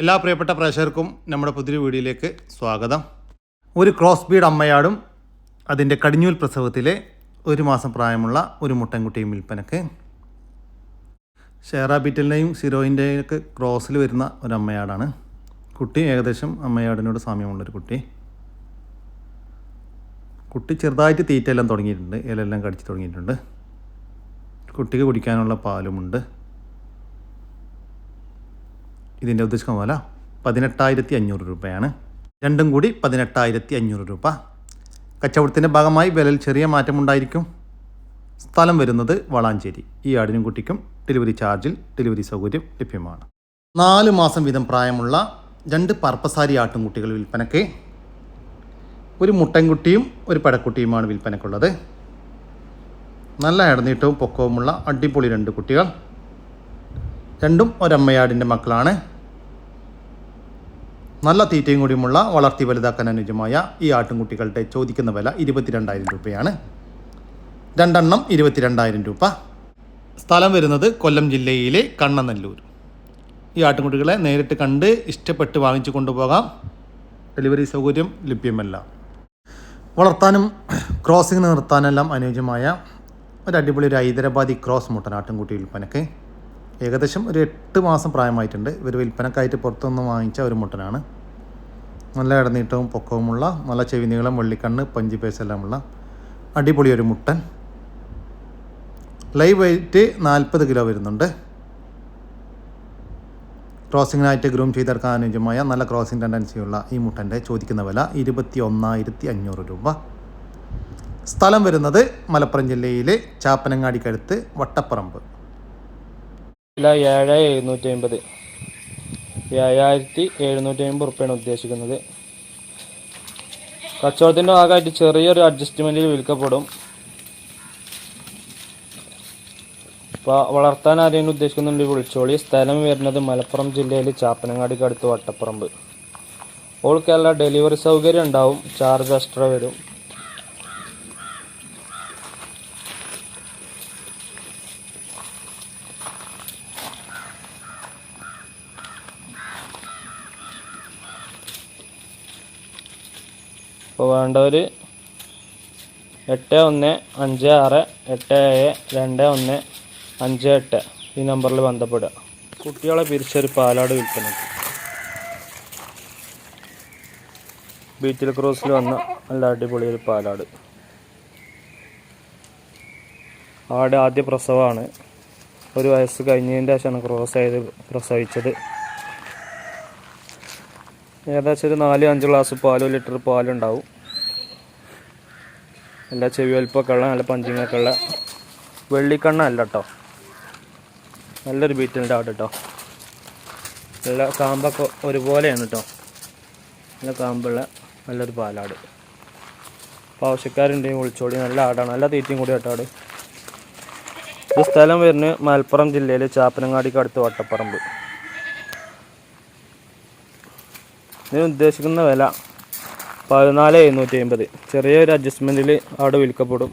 എല്ലാ പ്രിയപ്പെട്ട പ്രേക്ഷകർക്കും നമ്മുടെ പുതിയ വീഡിയോയിലേക്ക് സ്വാഗതം. ഒരു ക്രോസ് ബീഡ് അമ്മയാടും അതിൻ്റെ കടിഞ്ഞൂൽ പ്രസവത്തിലെ 1 മാസം പ്രായമുള്ള ഒരു മുട്ടൻകുട്ടിയും വിൽപ്പനക്ക്. ഷേറ ബീറ്റലിൻ്റെയും സിറോയിൻ്റെയും ഒക്കെ ക്രോസിൽ വരുന്ന ഒരു അമ്മയാടാണ്. കുട്ടി ഏകദേശം അമ്മയാടിനോട് സാമ്യമുള്ളൊരു കുട്ടി ചെറുതായിട്ട് തീറ്റയെല്ലാം തുടങ്ങിയിട്ടുണ്ട്, ഇലയെല്ലാം കടിച്ച് തുടങ്ങിയിട്ടുണ്ട്. കുട്ടിക്ക് കുടിക്കാനുള്ള പാലുമുണ്ട്. ഇതിൻ്റെ ഉദ്ദേശിക്കുന്ന വില 18,500 രൂപയാണ്. രണ്ടും കൂടി 18,500 രൂപ. കച്ചവടത്തിൻ്റെ ഭാഗമായി വിലയിൽ ചെറിയ മാറ്റമുണ്ടായിരിക്കും. സ്ഥലം വരുന്നത് വളാഞ്ചേരി. ഈ ആടിനും കുട്ടിക്കും ഡെലിവറി ചാർജിൽ ഡെലിവറി സൗകര്യം ലഭ്യമാണ്. 4 മാസം വീതം പ്രായമുള്ള 2 പർപ്പസാരി ആട്ടുംകുട്ടികൾ വിൽപ്പനയ്ക്ക്. ഒരു മുട്ടൻകുട്ടിയും ഒരു പടക്കുട്ടിയുമാണ് വിൽപ്പനയ്ക്കുള്ളത്. നല്ല ഇടനീട്ടവും പൊക്കവുമുള്ള അടിപൊളി 2 കുട്ടികൾ. രണ്ടും ഒരമ്മയാടിൻ്റെ മക്കളാണ്. നല്ല തീറ്റയും കൂടിയുമുള്ള വളർത്തി വലുതാക്കാൻ അനുയോജ്യമായ ഈ ആട്ടുംകുട്ടികളുടെ ചോദിക്കുന്ന വില 22,000 രൂപയാണ്. 2 എണ്ണം 22,000 രൂപ. സ്ഥലം വരുന്നത് കൊല്ലം ജില്ലയിലെ കണ്ണനല്ലൂർ. ഈ ആട്ടുംകുട്ടികളെ നേരിട്ട് കണ്ട് ഇഷ്ടപ്പെട്ട് വാങ്ങിച്ചു കൊണ്ടുപോകാം. ഡെലിവറി സൗകര്യം ലഭ്യമല്ല. വളർത്താനും ക്രോസിംഗ് നിർത്താനെല്ലാം അനുയോജ്യമായ ഒരു അടിപൊളി ഒരു ഹൈദരാബാദി ക്രോസ് മുട്ടൻ ആട്ടുംകുട്ടി വിൽപ്പനക്ക്. ഏകദേശം ഒരു 8 മാസം പ്രായമായിട്ടുണ്ട്. ഇവർ വിൽപ്പനക്കായിട്ട് പുറത്തുനിന്ന് വാങ്ങിച്ച ഒരു മുട്ടനാണ്. നല്ല ഇടനീട്ടവും പൊക്കവുമുള്ള, നല്ല ചെവി നീളം, വെള്ളിക്കണ്ണ്, പഞ്ചി പേസെല്ലാമുള്ള അടിപൊളി ഒരു മുട്ടൻ. ലൈവ് വെയിറ്റ് 40 കിലോ വരുന്നുണ്ട്. ക്രോസിങ്ങിനായിട്ട് ഗ്രൂം ചെയ്തെടുക്കാൻ അനുയോജ്യമായ നല്ല ക്രോസിംഗ് ടെൻഡൻസിയുള്ള ഈ മുട്ടൻ്റെ ചോദിക്കുന്ന വില 21,500 രൂപ. സ്ഥലം വരുന്നത് മലപ്പുറം ജില്ലയിലെ ചാപ്പനങ്ങാടിക്കടുത്ത് വട്ടപ്പറമ്പ്. 7,750 7,750 റുപ്യാണ് ഉദ്ദേശിക്കുന്നത്. കച്ചവടത്തിൻ്റെ ഭാഗമായിട്ട് ചെറിയൊരു അഡ്ജസ്റ്റ്മെൻറ്റിൽ വിൽക്കപ്പെടും. അപ്പോൾ വളർത്താൻ ആരെങ്കിലും ഉദ്ദേശിക്കുന്നുണ്ടെങ്കിൽ വിളിച്ചോളി. സ്ഥലം വരുന്നത് മലപ്പുറം ജില്ലയിൽ ചാപ്പനങ്ങാടിക്ക് അടുത്ത് വട്ടപ്പറമ്പ്. ഓൾ കേരള ഡെലിവറി സൗകര്യം ഉണ്ടാവും. ചാർജ് എക്സ്ട്രാ വരും. അപ്പോൾ വേണ്ടവർ 8156872158 ഈ നമ്പറിൽ ബന്ധപ്പെടുക. കുട്ടികളെ പിരിച്ചൊരു പാലാട് വിൽപ്പനയ്ക്ക്. ബീറ്റിൽ ക്രോസിൽ വന്ന നല്ല അടിപൊളി ഒരു പാലാട്. ആട് ആദ്യ പ്രസവമാണ്. 1 വയസ്സ് കഴിഞ്ഞതിൻ്റെ ശേഷമാണ് പ്രസവിച്ചത്. ഏകദേശം ഒരു 4-5 ഗ്ലാസ് പാൽ, 1 ലിറ്റർ പാലുണ്ടാവും. നല്ല ചെവി വലിപ്പമൊക്കെ ഉള്ള, നല്ല പഞ്ചിങ്ങൊക്കെ ഉള്ള, വെള്ളിക്കണ്ണ അല്ല കേട്ടോ. നല്ലൊരു ബീറ്റലിൻ്റെ ആട് കേട്ടോ. നല്ല കാമ്പൊക്കെ ഒരുപോലെയാണ് കേട്ടോ. നല്ല കാമ്പുള്ള നല്ലൊരു പാലാട്. അപ്പോൾ ആവശ്യക്കാരുണ്ടെങ്കിൽ വിളിച്ചോളി. നല്ല ആടാണ്, നല്ല തീറ്റയും കൂടി കേട്ടോ ആട്. ഇത് സ്ഥലം വരുന്നത് മലപ്പുറം ജില്ലയിൽ ചാപ്പനങ്ങാടിക്ക് അടുത്ത് വട്ടപ്പറമ്പ്. ഇതിന് ഉദ്ദേശിക്കുന്ന വില 14,750. ചെറിയൊരു അഡ്ജസ്റ്റ്മെൻറ്റിൽ ആട് വിൽക്കപ്പെടും.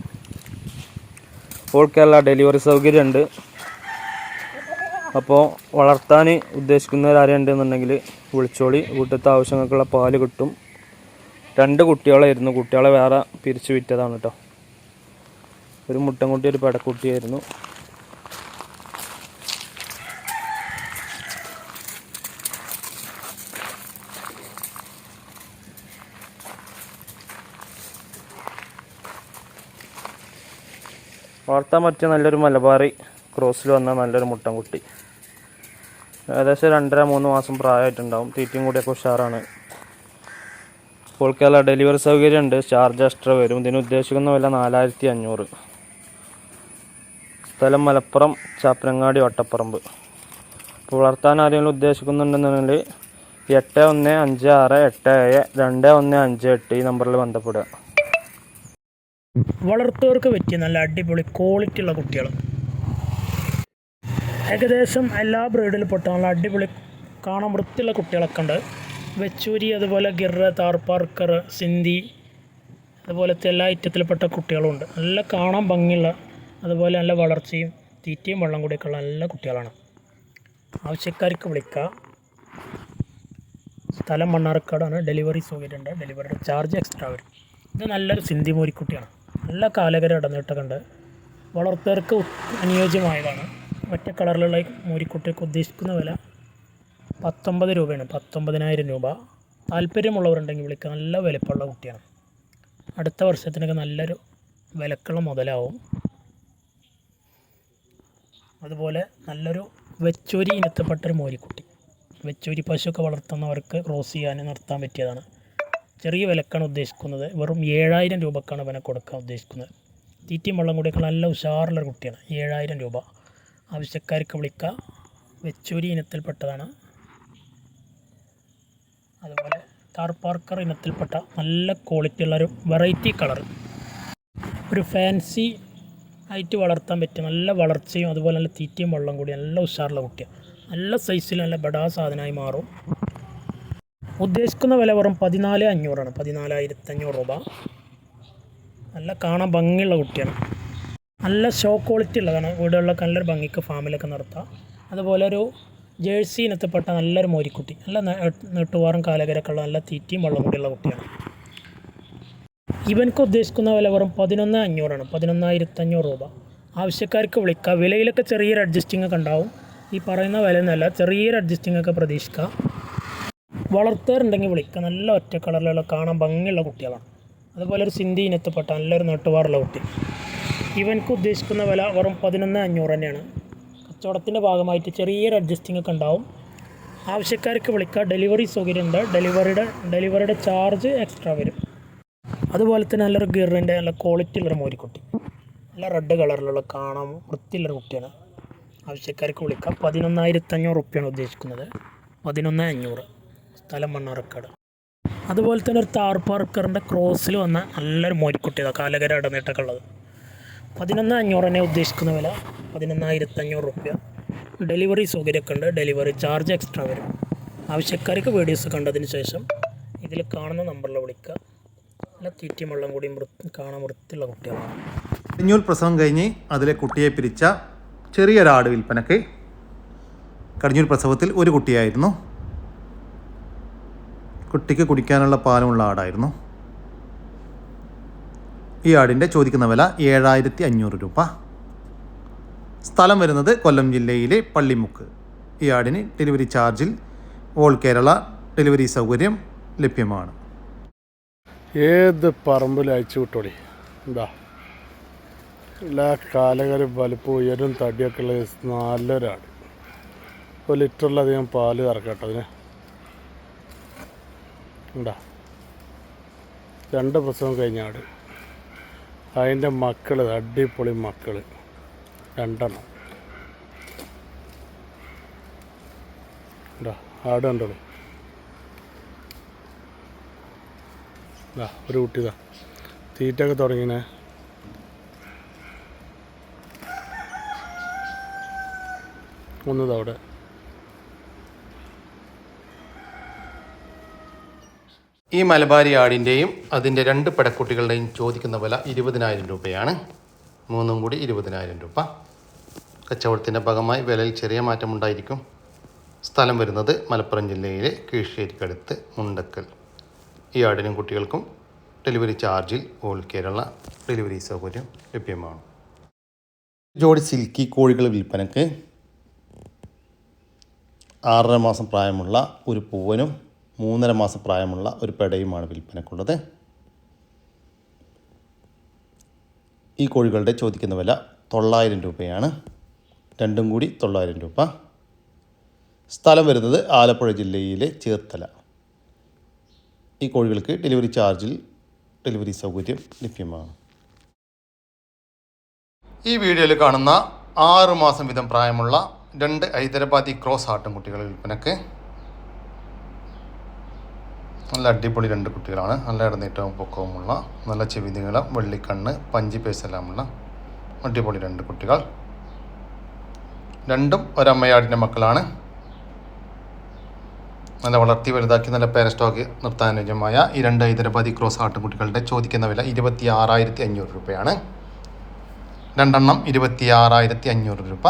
ഓൾ കേരള ഡെലിവറി സൗകര്യം ഉണ്ട്. അപ്പോൾ വളർത്താൻ ഉദ്ദേശിക്കുന്നവരാരുണ്ടെന്നുണ്ടെങ്കിൽ വിളിച്ചോളി. വീട്ടിലത്തെ ആവശ്യങ്ങൾക്കുള്ള പാല് കിട്ടും. 2 കുട്ടികളായിരുന്നു. കുട്ടികളെ വേറെ പിരിച്ചു വിറ്റതാണ് കേട്ടോ. ഒരു മുട്ടൻകുട്ടി, ഒരു പടക്കുട്ടിയായിരുന്നു. വളർത്താൻ പറ്റിയ നല്ലൊരു മലബാറി ക്രോസിൽ വന്ന നല്ലൊരു മുട്ടൻകുട്ടി. ഏകദേശം 2.5-3 മാസം പ്രായമായിട്ടുണ്ടാവും. തീറ്റയും കൂടിയൊക്കെ ഉഷാറാണ്. ഇപ്പോൾ കേരള ഡെലിവറി സൗകര്യം ഉണ്ട്. ചാർജ് എക്സ്ട്രാ വരും. ഇതിന് ഉദ്ദേശിക്കുന്ന വില 4,500. സ്ഥലം മലപ്പുറം ചാപ്പനങ്ങാടി വട്ടപ്പറമ്പ്. ഇപ്പോൾ വളർത്താൻ ആരെങ്കിലും ഉദ്ദേശിക്കുന്നുണ്ടെന്നുണ്ടെങ്കിൽ 8156872158 ഈ നമ്പറിൽ ബന്ധപ്പെടുക. വളർത്തുന്നവർക്ക് പറ്റിയ നല്ല അടിപൊളി ക്വാളിറ്റി ഉള്ള കുട്ടികൾ. ഏകദേശം എല്ലാ ബ്രീഡിൽപ്പെട്ട നല്ല അടിപൊളി കാണാൻ വൃത്തിയുള്ള കുട്ടികളൊക്കെ ഉണ്ട്. വെച്ചൂരി, അതുപോലെ ഗിർറ, താർപ്പാർക്കർ, സിന്ധി, അതുപോലത്തെ എല്ലാ ഐറ്റത്തിൽപ്പെട്ട കുട്ടികളുണ്ട്. നല്ല കാണാൻ ഭംഗിയുള്ള, അതുപോലെ നല്ല വളർച്ചയും തീറ്റയും വെള്ളം കൂടിയൊക്കെ ഉള്ള നല്ല കുട്ടികളാണ്. ആവശ്യക്കാർക്ക് വിളിക്കുക. സ്ഥലം മണ്ണാർക്കാടാണ്. ഡെലിവറി സൗകര്യമുണ്ട്. ഡെലിവറിയുടെ ചാർജ് എക്സ്ട്രാ വരും. ഇത് നല്ലൊരു സിന്ധി മൂരിക്കുട്ടിയാണ്. നല്ല കാലകര ഇടനീട്ടൊക്കെ ഉണ്ട്. വളർത്തുകാർക്ക് അനുയോജ്യമായതാണ്. ഒറ്റ കളറിലുള്ള മൂരിക്കുട്ടിക്ക് ഉദ്ദേശിക്കുന്ന വില 19 രൂപയാണ്. 19,000 രൂപ. താല്പര്യമുള്ളവരുണ്ടെങ്കിൽ വിളിക്കുക. നല്ല വിലപ്പുള്ള കുട്ടിയാണ്. അടുത്ത വർഷത്തിനൊക്കെ നല്ലൊരു വിലക്കുള്ള മുതലാവും. അതുപോലെ നല്ലൊരു വെച്ചൂരി ഇനത്തിൽപ്പെട്ടൊരു മൂരിക്കുട്ടി. വെച്ചൂരി പശുവൊക്കെ വളർത്തുന്നവർക്ക് ക്രോസ് ചെയ്യാൻ നിർത്താൻ പറ്റിയതാണ്. ചെറിയ വിലക്കാണ് ഉദ്ദേശിക്കുന്നത്. വെറും 7,000 രൂപക്കാണ് ഇവനെ കൊടുക്കാൻ ഉദ്ദേശിക്കുന്നത്. തീറ്റയും വെള്ളം കൂടിയൊക്കെ നല്ല ഉഷാറുള്ളൊരു കുട്ടിയാണ്. 7,000 രൂപ. ആവശ്യക്കാർക്ക് വിളിക്കുക. വെച്ചൂരി ഇനത്തിൽപ്പെട്ടതാണ്. അതുപോലെ താർപ്പാർക്കർ ഇനത്തിൽപ്പെട്ട നല്ല ക്വാളിറ്റി ഉള്ളൊരു വെറൈറ്റി കളർ, ഒരു ഫാൻസി ആയിട്ട് വളർത്താൻ പറ്റിയ നല്ല വളർച്ചയും അതുപോലെ നല്ല തീറ്റയും വെള്ളം കൂടി നല്ല ഉഷാറുള്ള കുട്ടിയാണ്. നല്ല സൈസിൽ നല്ല ബടാ സാധനമായി മാറും. ഉദ്ദേശിക്കുന്ന വില വെറും 14,500 ആണ്. 14,500 രൂപ. നല്ല കാണാൻ ഭംഗിയുള്ള കുട്ടിയാണ്. നല്ല ഷോ ക്വാളിറ്റി ഉള്ളതാണ്. വീടുകളിലൊക്കെ നല്ലൊരു ഭംഗിക്ക് ഫാമിലൊക്കെ നടത്താം. അതുപോലെ ഒരു ജേഴ്സി ഇനത്തിൽപ്പെട്ട നല്ലൊരു മോരിക്കുട്ടി. നല്ല നെട്ടുവാറും കാലകരൊക്കെ ഉള്ള നല്ല തീറ്റയും വെള്ളം കൂടിയുള്ള കുട്ടിയാണ്. ഇവൻക്ക് ഉദ്ദേശിക്കുന്ന വില വെറും 11,500 ആണ്. 11,500 രൂപ. ആവശ്യക്കാർക്ക് വിളിക്കുക. വിലയിലൊക്കെ ചെറിയൊരു അഡ്ജസ്റ്റിംഗ് ഒക്കെ ഉണ്ടാവും. ഈ പറയുന്ന വില എന്നല്ല, ചെറിയൊരു അഡ്ജസ്റ്റിംഗ് ഒക്കെ പ്രതീക്ഷിക്കുക. വളർത്തുകാരുണ്ടെങ്കിൽ വിളിക്കുക. നല്ല ഒറ്റ കളറിലുള്ള കാണാൻ ഭംഗിയുള്ള കുട്ടികളാണ്. അതുപോലെ ഒരു സിന്ധി ഇനത്തിൽപ്പെട്ട നല്ലൊരു നെട്ടുവാറുള്ള കുട്ടി. ഇവൻക്ക് ഉദ്ദേശിക്കുന്ന വില വെറും 11,500 തന്നെയാണ്. കച്ചവടത്തിൻ്റെ ഭാഗമായിട്ട് ചെറിയൊരു അഡ്ജസ്റ്റിംഗ് ഒക്കെ ഉണ്ടാവും. ആവശ്യക്കാർക്ക് വിളിക്കുക. ഡെലിവറി സൗകര്യമുണ്ട്. ഡെലിവറിയുടെ ചാർജ് എക്സ്ട്രാ വരും. അതുപോലെ തന്നെ നല്ലൊരു ഗിറിൻ്റെ നല്ല ക്വാളിറ്റി ഉള്ളൊരു മോരിക്കുട്ടി. നല്ല റെഡ് കളറിലുള്ള കാണാൻ വൃത്തിയുള്ളൊരു കുട്ടിയാണ്. ആവശ്യക്കാർക്ക് വിളിക്കാം. 11,500 റുപ്യാണ് ഉദ്ദേശിക്കുന്നത്. 11,500. സ്ഥലം മണ്ണാർക്കാട്. അതുപോലെ തന്നെ ഒരു താർപ്പാർക്കറിൻ്റെ ക്രോസിൽ വന്ന നല്ലൊരു മോരിക്കുട്ടിയാണ്. കാലകര ഇടനീട്ടൊക്കെ ഉള്ളത്. 11,500 തന്നെ ഉദ്ദേശിക്കുന്ന വില. 11,500 റുപ്യ. ഡെലിവറി സൗകര്യമൊക്കെ ഉണ്ട്. ഡെലിവറി ചാർജ് എക്സ്ട്രാ വരും. ആവശ്യക്കാർക്ക് വീഡിയോസ് കണ്ടതിന് ശേഷം ഇതിൽ കാണുന്ന നമ്പറിൽ വിളിക്കുക. നല്ല തീറ്റയും വെള്ളം കൂടിയും കാണാൻ വൃത്തിയുള്ള കുട്ടികളാണ്. കടിഞ്ഞൂൽ പ്രസവം കഴിഞ്ഞ് അതിലെ കുട്ടിയെ പിരിച്ച ചെറിയൊരാട് വിൽപ്പനക്ക്. കടിഞ്ഞൂൽ പ്രസവത്തിൽ ഒരു കുട്ടിയായിരുന്നു. കുട്ടിക്ക് കുടിക്കാനുള്ള പാലുമുള്ള ആടായിരുന്നു. ഈ ആടിൻ്റെ ചോദിക്കുന്ന വില 7,500 രൂപ. സ്ഥലം വരുന്നത് കൊല്ലം ജില്ലയിലെ പള്ളിമുക്ക്. ഈ ആടിന് ഡെലിവറി ചാർജിൽ ഓൾ കേരള ഡെലിവറി സൗകര്യം ലഭ്യമാണ്. ഏത് പറമ്പിൽ അയച്ചു വിട്ടോളി. എന്താ എല്ലാ കാലകരും വലുപ്പം ഉയരും തടിയൊക്കെ ഉള്ള നല്ലൊരാട്. 1 ലിറ്ററിലധികം പാല് കറക്കട്ടോ അതിന്. എന്താ 2 പ്രസവം കഴിഞ്ഞ ആട്. അതിൻ്റെ മക്കൾ അടിപൊളി മക്കൾ 2 എണ്ണം. എന്താ ആട് കണ്ടോളൂ. ഒരു കുട്ടി ഇതാ തീറ്റൊക്കെ തുടങ്ങിനെ. ഒന്നതവിടെ. ഈ മലബാരി ആടിൻ്റെയും അതിൻ്റെ 2 പെടക്കുട്ടികളുടെയും ചോദിക്കുന്ന വില 20,000 രൂപയാണ്. 3 കൂടി 20,000 രൂപ. കച്ചവടത്തിൻ്റെ ഭാഗമായി വിലയിൽ ചെറിയ മാറ്റമുണ്ടായിരിക്കും. സ്ഥലം വരുന്നത് മലപ്പുറം ജില്ലയിലെ കീഴ്ശ്ശേരിക്കടുത്ത് മുണ്ടക്കൽ. ഈ ആടിനും കുട്ടികൾക്കും ഡെലിവറി ചാർജിൽ ഓൾ കേരള ഡെലിവറി സൗകര്യം ലഭ്യമാണ്. ജോഡി സിൽക്കി കോഴികൾ വിൽപ്പനക്ക്. 6.5 മാസം പ്രായമുള്ള ഒരു പൂവനും 3.5 മാസം പ്രായമുള്ള ഒരു പെടയുമാണ് വിൽപ്പനക്കുള്ളത്. ഈ കോഴികളുടെ ചോദിക്കുന്ന വില 900 രൂപയാണ്. 2 കൂടി 900 രൂപ. സ്ഥലം വരുന്നത് ആലപ്പുഴ ജില്ലയിലെ ചേർത്തല. ഈ കോഴികൾക്ക് ഡെലിവറി ചാർജിൽ ഡെലിവറി സൗകര്യം ലഭ്യമാണ്. ഈ വീഡിയോയിൽ കാണുന്ന 6 മാസം വീതം പ്രായമുള്ള 2 ഹൈദരാബാദി ക്രോസ് ആട്ടിൻകുട്ടികൾ വിൽപ്പനക്ക്. നല്ല അടിപൊളി 2 കുട്ടികളാണ്. നല്ല ഇടനീട്ടവും പൊക്കവുമുള്ള നല്ല ചെവി നീളം, വെള്ളിക്കണ്ണ്, പഞ്ചി പേസെല്ലാമുള്ള അടിപൊളി 2 കുട്ടികൾ. 2ഉം ഒരമ്മയാടിൻ്റെ മക്കളാണ്. നല്ല വളർത്തി വലുതാക്കി നല്ല പേര സ്റ്റോക്ക് നിർത്താൻ അനുയോജ്യമായ ഈ 2 ഹൈദരാബാദി ക്രോസ് ആട്ടിൻകുട്ടികളുടെ ചോദിക്കുന്ന വില 26,500 രൂപയാണ്. 2 എണ്ണം 26,500 രൂപ.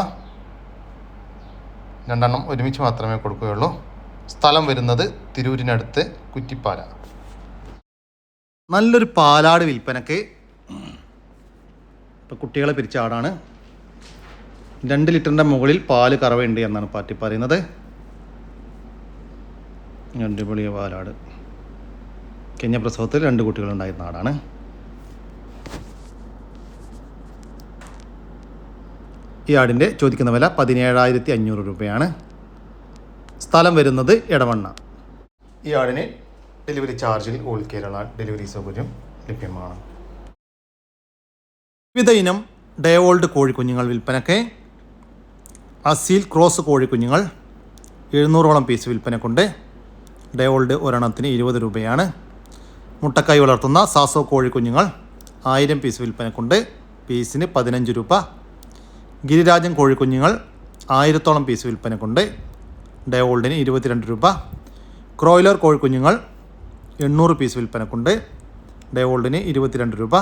2 എണ്ണം ഒരുമിച്ച് മാത്രമേ കൊടുക്കുകയുള്ളൂ. സ്ഥലം വരുന്നത് തിരൂരിനടുത്ത് കുറ്റിപ്പാല. നല്ലൊരു പാലാട് വിൽപ്പനക്ക്. ഇപ്പോൾ കുട്ടികളെ പിരിച്ച ആടാണ്. 2 ലിറ്ററിൻ്റെ മുകളിൽ പാല് കറവയുണ്ട് എന്നാണ് പാർട്ടി പറയുന്നത്. അടിപൊളിയ പാലാട്. കഴിഞ്ഞ പ്രസവത്തിൽ 2 കുട്ടികളുണ്ടായിരുന്ന ആടാണ്. ഈ ആടിൻ്റെ ചോദിക്കുന്ന വില 17,500 രൂപയാണ്. സ്ഥലം വരുന്നത് എടവണ്ണ. ഈ ആടിന് ഡെലിവറി ചാർജിൽ ഓൾ കേരള ഡെലിവറി സൗകര്യം ലഭ്യമാണ്. വിവിധ ഇനം ഡേ ഓൾഡ് കോഴിക്കുഞ്ഞുങ്ങൾ വിൽപ്പനയ്ക്ക്. അസീൽ ക്രോസ് കോഴിക്കുഞ്ഞുങ്ങൾ 700ഓളം പീസ് വിൽപ്പനക്കുണ്ട്. ഡേ ഓൾഡ് ഒരെണ്ണത്തിന് 20 രൂപയാണ്. മുട്ടക്കായി വളർത്തുന്ന സാസോ കോഴിക്കുഞ്ഞുങ്ങൾ 1000 പീസ് വിൽപ്പനക്കുണ്ട്. പീസിന് 15 രൂപ. ഗിരിരാജൻ കോഴിക്കുഞ്ഞുങ്ങൾ 1000ഓളം പീസ് വിൽപ്പനക്കുണ്ട്. ഡേ ഓൾഡിന് 22 രൂപ. ക്രോയിലർ കോഴിക്കുഞ്ഞുങ്ങൾ 800 പീസ് വിൽപ്പനക്കുണ്ട്. ഡേ ഓൾഡിന് 22 രൂപ.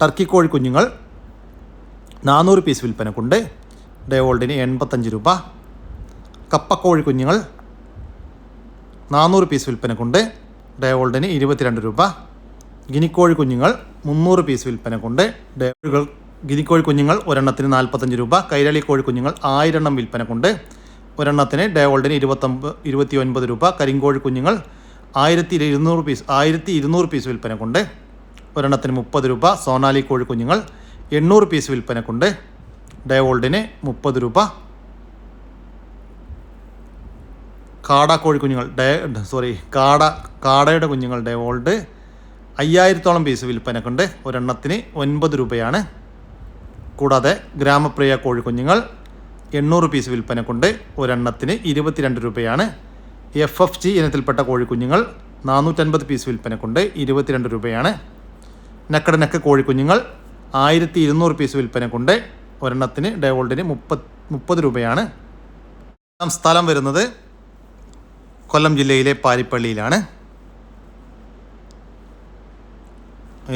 ടർക്കി കോഴിക്കുഞ്ഞുങ്ങൾ 400 പീസ് വിൽപ്പനക്കുണ്ട്. ഡേ ഓൾഡിന് 85 രൂപ. കപ്പക്കോഴിക്കുഞ്ഞുങ്ങൾ 400 പീസ് വിൽപ്പനക്കുണ്ട്. ഡേ ഓൾഡിന് 22 രൂപ. ഗിനിക്കോഴി കുഞ്ഞുങ്ങൾ 300 പീസ് വിൽപ്പനക്കുണ്ട്. ഗിനിക്കോഴി കുഞ്ഞുങ്ങൾ ഒരെണ്ണത്തിന് 45 രൂപ. കൈരളി കോഴി കുഞ്ഞുങ്ങൾ 1000 എണ്ണം വിൽപ്പനക്കുണ്ട്. ഒരെണ്ണത്തിന് ഡേ ഓൾഡിന് 29 രൂപ. കരിങ്കോഴി കുഞ്ഞുങ്ങൾ 1200 പീസ് വിൽപ്പനക്കുണ്ട്. ഒരെണ്ണത്തിന് 30 രൂപ. സോനാലി കോഴി കുഞ്ഞുങ്ങൾ 800 പീസ് വിൽപ്പനക്കുണ്ട്. ഡേ ഓൾഡിന് 30 രൂപ. കാടയുടെ കുഞ്ഞുങ്ങൾ ഡേ ഓൾഡ് 5000ഓളം പീസ് വിൽപ്പനക്കുണ്ട്. ഒരെണ്ണത്തിന് 9 രൂപയാണ്. കൂടാതെ ഗ്രാമപ്രിയ കോഴിക്കുഞ്ഞുങ്ങൾ 800 പീസ് വിൽപ്പനക്കുണ്ട്. ഒരെണ്ണത്തിന് 22 രൂപയാണ്. FFG ഇനത്തിൽപ്പെട്ട കോഴിക്കുഞ്ഞുങ്ങൾ 450 പീസ് വിൽപ്പനക്കുണ്ട്. 22 രൂപയാണ്. നെക്ക് കോഴിക്കുഞ്ഞുങ്ങൾ 1200 പീസ് വിൽപ്പനക്കുണ്ട്. ഒരെണ്ണത്തിന് ഡേ ഓൾഡിന് 30 രൂപയാണ്. സ്ഥലം വരുന്നത് കൊല്ലം ജില്ലയിലെ പാരിപ്പള്ളിയിലാണ്.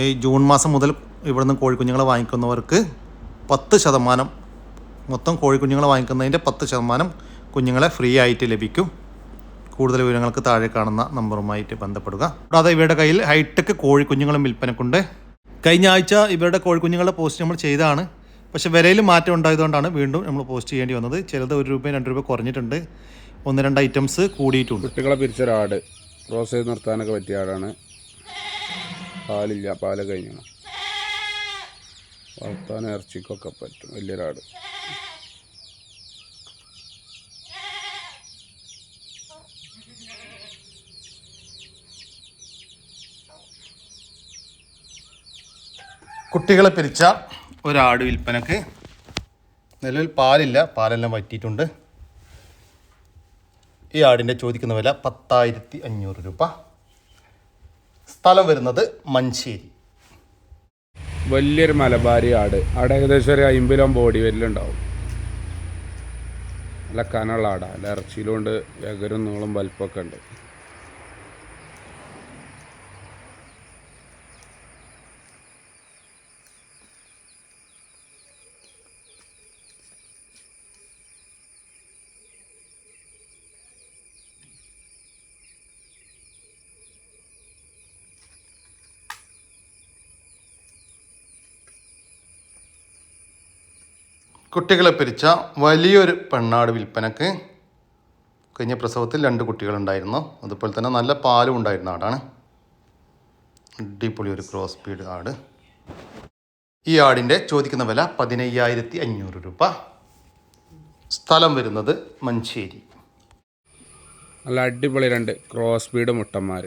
ഈ ജൂൺ മാസം മുതൽ ഇവിടുന്ന് കോഴിക്കുഞ്ഞുങ്ങളെ വാങ്ങിക്കുന്നവർക്ക് 10%, മൊത്തം കോഴിക്കുഞ്ഞുങ്ങളെ വാങ്ങിക്കുന്നതിൻ്റെ 10% കുഞ്ഞുങ്ങളെ ഫ്രീ ആയിട്ട് ലഭിക്കും. കൂടുതൽ വിവരങ്ങൾക്ക് താഴെ കാണുന്ന നമ്പറുമായിട്ട് ബന്ധപ്പെടുക. കൂടാതെ ഇവരുടെ കയ്യിൽ ഹൈടെക് കോഴിക്കുഞ്ഞുങ്ങളും വിൽപ്പനക്കുണ്ട്. കഴിഞ്ഞ ആഴ്ച ഇവരുടെ കോഴിക്കുഞ്ഞുങ്ങളുടെ പോസ്റ്റ് നമ്മൾ ചെയ്തതാണ്. പക്ഷേ വിലയിൽ മാറ്റം ഉണ്ടായതുകൊണ്ടാണ് വീണ്ടും നമ്മൾ പോസ്റ്റ് ചെയ്യേണ്ടി വന്നത്. ചിലത് 1 രൂപ 2 രൂപ കുറഞ്ഞിട്ടുണ്ട്. 1-2 ഐറ്റംസ് കൂടിയിട്ടുണ്ട്. കുട്ടികളെ പിരിച്ചൊരാട് ക്രോസ് ചെയ്ത് നിർത്താനൊക്കെ പറ്റിയ ആടാണ്. പാലില്ല, പാല് കഴിഞ്ഞാണ്. വളർത്താൻ ഇറച്ചിക്കൊക്കെ പറ്റും. വലിയൊരാട്. കുട്ടികളെ പിരിച്ച ഒരാട് വിൽപ്പനക്ക്. നിലവിൽ പാലില്ല, പാലെല്ലാം വറ്റിയിട്ടുണ്ട്. ഈ ആടിൻ്റെ ചോദിക്കുന്ന വില 10,500 രൂപ. സ്ഥലം വരുന്നത് മഞ്ചേരി. വലിയൊരു മലബാരി ആട്. ആട് ഏകദേശം ഒരു 50 ബോഡി വലിയുണ്ടാവും. നല്ല കനുള്ള ആടാ. നല്ല ഇറച്ചിയിലുണ്ട്. എകരും നീളം വലിപ്പമൊക്കെ ഉണ്ട്. കുട്ടികളെ പിരിച്ച വലിയൊരു പെണ്ണാട് വിൽപ്പനക്ക്. കഴിഞ്ഞ പ്രസവത്തിൽ 2 കുട്ടികളുണ്ടായിരുന്നു. അതുപോലെ തന്നെ നല്ല പാലും ഉണ്ടായിരുന്ന ആടാണ്. അടിപൊളി ഒരു ക്രോസ് ബീഡ് ആട്. ഈ ആടിൻ്റെ ചോദിക്കുന്ന വില 15,500 രൂപ. സ്ഥലം വരുന്നത് മഞ്ചേരി. നല്ല അടിപൊളി 2 ക്രോസ് ബീഡ് മുട്ടന്മാർ.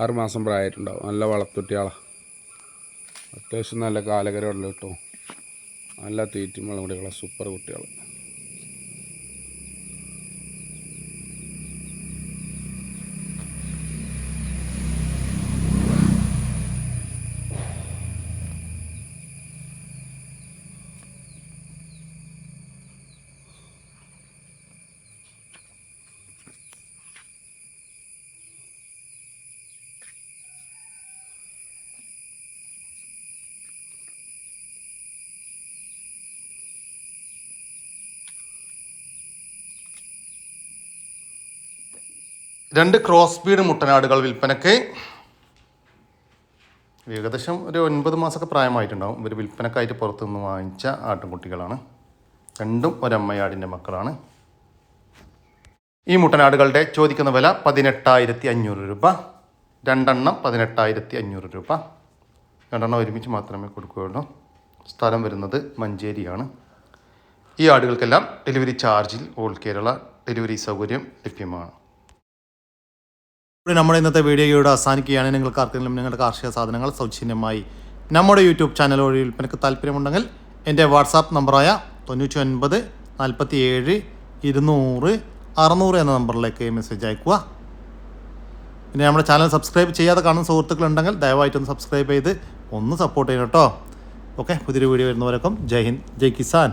6 മാസം പ്രായമായിട്ടുണ്ടാവും. നല്ല വളർത്തുട്ടികളാണ്. അത്യാവശ്യം നല്ല കാലകരമുള്ള കിട്ടും. നല്ല തീറ്റുമുള്ള കുട്ടികളാണ്. സൂപ്പർ കുട്ടികൾ. 2 ക്രോസ് ബീഡ് മുട്ടനാടുകൾ വിൽപ്പനയ്ക്ക്. ഏകദേശം ഒരു 9 മാസമൊക്കെ പ്രായമായിട്ടുണ്ടാവും. ഇവർ വിൽപ്പനക്കായിട്ട് പുറത്തുനിന്ന് വാങ്ങിച്ച ആട്ടിൻകുട്ടികളാണ്. രണ്ടും ഒരമ്മയാടിൻ്റെ മക്കളാണ്. ഈ മുട്ടനാടുകളുടെ ചോദിക്കുന്ന വില 18,500 രൂപ. 2 എണ്ണം 18,500 രൂപ. 2 എണ്ണം ഒരുമിച്ച് മാത്രമേ കൊടുക്കുകയുള്ളൂ. സ്ഥലം വരുന്നത് മഞ്ചേരിയാണ്. ഈ ആടുകൾക്കെല്ലാം ഡെലിവറി ചാർജിൽ ഓൾ കേരള ഡെലിവറി സൗകര്യം ലഭ്യമാണ്. നമ്മുടെ ഇന്നത്തെ വീഡിയോയോട് അവസാനിക്കുകയാണ്. നിങ്ങൾക്ക് ആർക്കെങ്കിലും നിങ്ങളുടെ കാർഷിക സാധനങ്ങൾ സൗജന്യമായി നമ്മുടെ യൂട്യൂബ് ചാനൽ വഴി വിൽപ്പനയ്ക്ക് താല്പര്യമുണ്ടെങ്കിൽ എൻ്റെ വാട്സാപ്പ് നമ്പറായ 99 47 200 600 എന്ന നമ്പറിലേക്ക് മെസ്സേജ് അയക്കുക. പിന്നെ നമ്മുടെ ചാനൽ സബ്സ്ക്രൈബ് ചെയ്യാതെ കാണുന്ന സുഹൃത്തുക്കളുണ്ടെങ്കിൽ ദയവായിട്ടൊന്ന് സബ്സ്ക്രൈബ് ചെയ്ത് ഒന്ന് സപ്പോർട്ട് ചെയ്യണം കേട്ടോ. ഓക്കെ, പുതിയൊരു വീഡിയോ വരുന്നവരൊക്കെ ജയ് ഹിന്ദ്, ജയ് കിസാൻ.